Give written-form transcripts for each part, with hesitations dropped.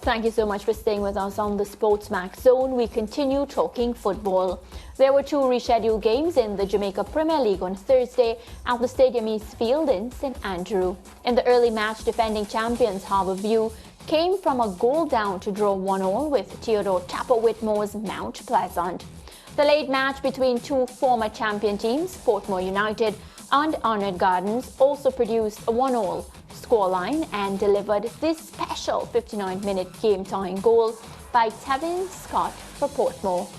Thank you so much for staying with us on the SportsMax Zone. We continue talking football. There were 2 rescheduled games in the Jamaica Premier League on Thursday at the Stadium East Field in St Andrew. In the early match, defending champions Harbour View came from a goal down to draw 1-1 with Theodore Tapper Whitmore's Mount Pleasant. The late match between 2 former champion teams, Portmore United and Arnott Gardens, also produced a 1-1 scoreline and delivered this special 59-minute game-tying goal by Tevin Scott for Portmore.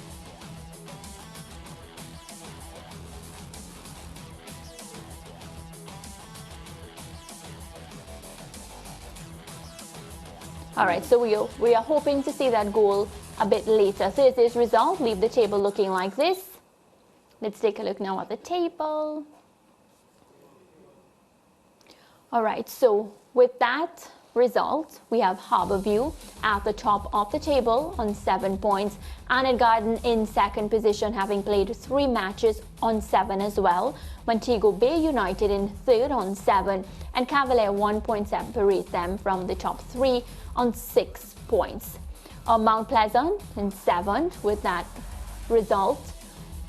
All right, so we are hoping to see that goal a bit later. Thursday's result leave the table looking like this. Let's take a look now at the table. All right, so with that result, we have Harbour View at the top of the table on 7 points. Arnott Garden in second position, having played 3 matches on 7 as well. Montego Bay United in third on 7. And Cavalier 1 point separates them from the top 3 on 6 points. Mount Pleasant in 7th with that result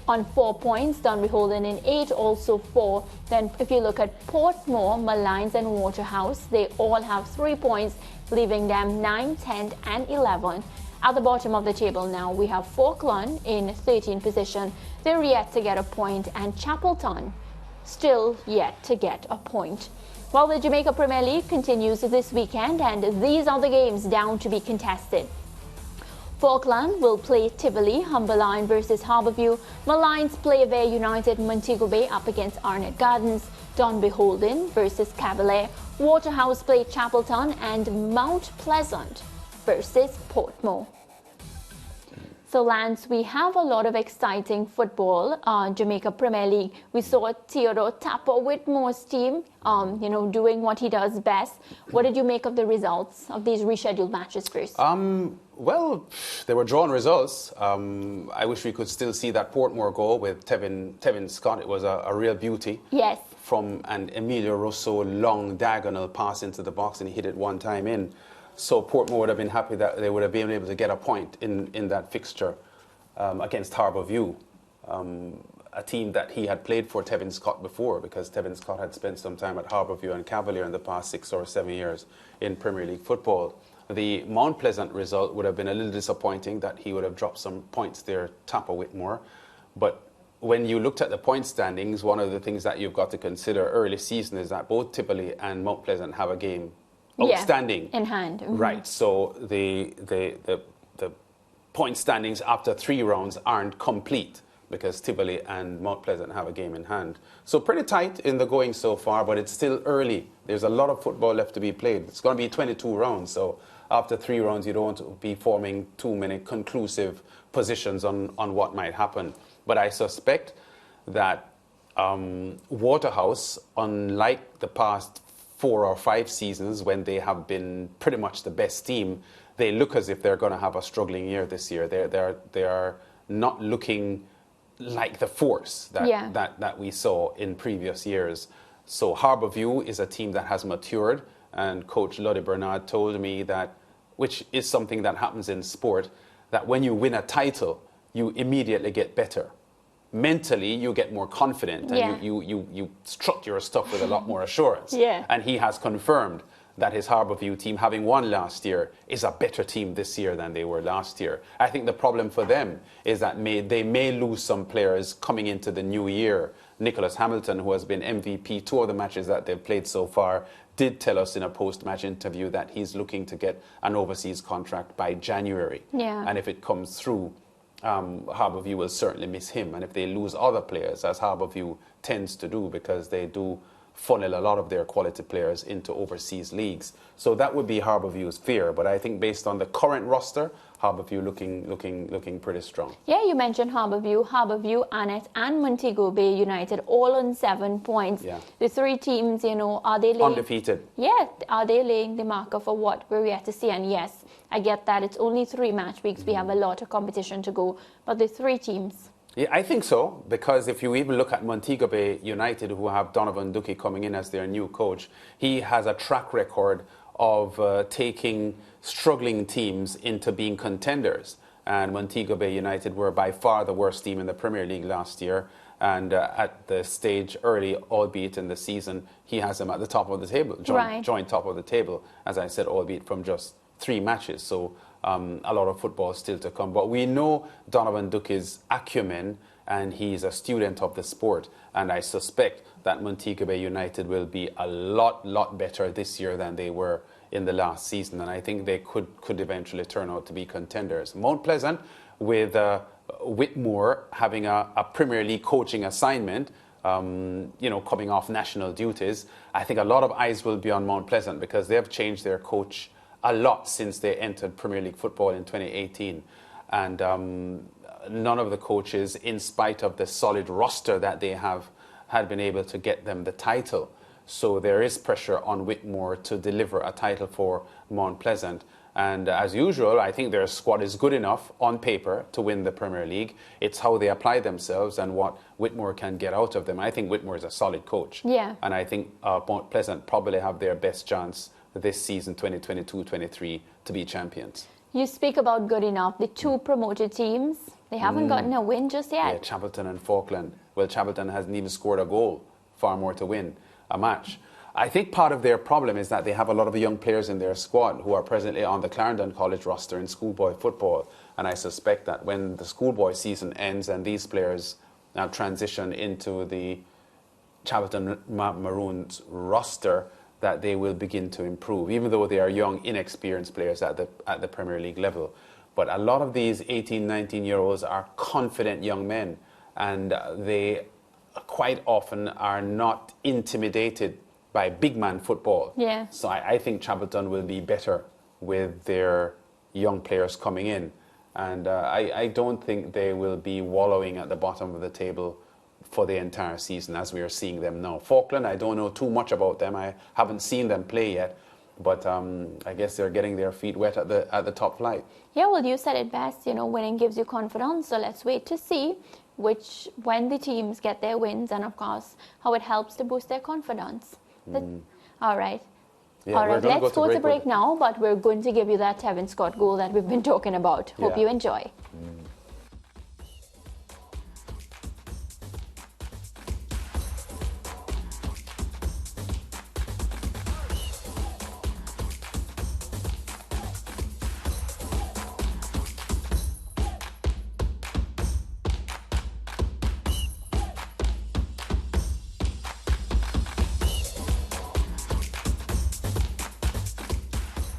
on 4 points. Dunbeholden in 8, also 4. Then if you look at Portmore, Malines and Waterhouse, they all have 3 points, leaving them 9, 10 and 11. At the bottom of the table now, we have Falkland in 13th position. They're yet to get a point, and Chapelton still yet to get a point. Well, the Jamaica Premier League continues this weekend, and these are the games down to be contested. Falkland will play Tivoli, Humberline versus Harbour View. Malines play Vere United, Montego Bay up against Arnott Gardens. Dunbeholden versus Cavalier. Waterhouse play Chapelton, and Mount Pleasant versus Portmore. So, Lance, we have a lot of exciting football on Jamaica Premier League. We saw Theodore Tapper Whitmore's team, doing what he does best. What did you make of the results of these rescheduled matches first? Well, they were drawn results. I wish we could still see that Portmore goal with Tevin Scott. It was a real beauty. Yes. From an Emilio Rosso long diagonal pass into the box, and he hit it one time in. So Portmore would have been happy that they would have been able to get a point in that fixture against Harbour View, a team that he had played for Tevin Scott before, because Tevin Scott had spent some time at Harbour View and Cavalier in the past 6 or 7 years in Premier League football. The Mount Pleasant result would have been a little disappointing, that he would have dropped some points there, Tapper Whitmore. But when you looked at the point standings, one of the things that you've got to consider early season is that both Tivoli and Mount Pleasant have a game outstanding in hand. Mm-hmm. Right, so the point standings after 3 rounds aren't complete, because Tivoli and Mount Pleasant have a game in hand. So pretty tight in the going so far, but it's still early. There's a lot of football left to be played. It's going to be 22 rounds, so after 3 rounds you don't want to be forming too many conclusive positions on what might happen. But I suspect that Waterhouse, unlike the past 4 or 5 seasons when they have been pretty much the best team, they look as if they're going to have a struggling year this year. They are not looking like the force that we saw in previous years. So Harbour View is a team that has matured, and Coach Luddy Bernard told me that, which is something that happens in sport, that when you win a title, you immediately get better. Mentally, you get more confident, and you strut your stuff with a lot more assurance. And he has confirmed that his Harbour View team, having won last year, is a better team this year than they were last year. I think the problem for them is that they may lose some players coming into the new year. Nicholas Hamilton, who has been MVP 2 of the matches that they've played so far, did tell us in a post-match interview that he's looking to get an overseas contract by January. And if it comes through, Harbour View will certainly miss him. And if they lose other players, as Harbour View tends to do, because they do funnel a lot of their quality players into overseas leagues. So that would be Harbour View's fear. But I think based on the current roster, Harbour View looking pretty strong. Yeah, you mentioned Harbour View, Arnott and Montego Bay United all on 7 points. The 3 teams, are they laying... Undefeated. Yeah, are they laying the marker for what we're yet to see? And yes, I get that it's only 3 match weeks. We have a lot of competition to go. But the 3 teams... Yeah, I think so, because if you even look at Montego Bay United, who have Donovan Ducky coming in as their new coach, he has a track record of taking struggling teams into being contenders. And Montego Bay United were by far the worst team in the Premier League last year. And at the stage early, albeit in the season, he has them at the top of the table, joint top of the table, as I said, albeit from just 3 matches. So a lot of football still to come. But we know Donovan Duke's acumen, and he's a student of the sport. And I suspect that Montego Bay United will be a lot better this year than they were in the last season. And I think they could eventually turn out to be contenders. Mount Pleasant, with Whitmore having a Premier League coaching assignment, coming off national duties, I think a lot of eyes will be on Mount Pleasant because they have changed their coach a lot since they entered Premier League football in 2018. And none of the coaches, in spite of the solid roster that they have, had been able to get them the title. So there is pressure on Whitmore to deliver a title for Mount Pleasant. And as usual, I think their squad is good enough on paper to win the Premier League. It's how they apply themselves and what Whitmore can get out of them. I think Whitmore is a solid coach. Yeah. And I think Mount Pleasant probably have their best chance this season, 2022-23, to be champions. You speak about good enough. The 2 promoted teams, they haven't gotten a win just yet. Yeah, Chapelton and Falkland. Well, Chapelton hasn't even scored a goal. Far more to win a match. I think part of their problem is that they have a lot of young players in their squad who are presently on the Clarendon College roster in schoolboy football. And I suspect that when the schoolboy season ends and these players now transition into the Chapelton Maroons roster, that they will begin to improve, even though they are young, inexperienced players at the Premier League level. But a lot of these 18, 19-year-olds are confident young men, and they quite often are not intimidated by big man football. Yeah. So I think Chapelton will be better with their young players coming in. And I don't think they will be wallowing at the bottom of the table for the entire season as we are seeing them now. Falkland, I don't know too much about them. I haven't seen them play yet. But I guess they're getting their feet wet at the top flight. Yeah, well, you said it best. Winning gives you confidence. So let's wait to see when the teams get their wins and, of course, how it helps to boost their confidence. All right. Yeah, all right, let's go to break now, but we're going to give you that Tevin Scott goal that we've been talking about. Hope you enjoy.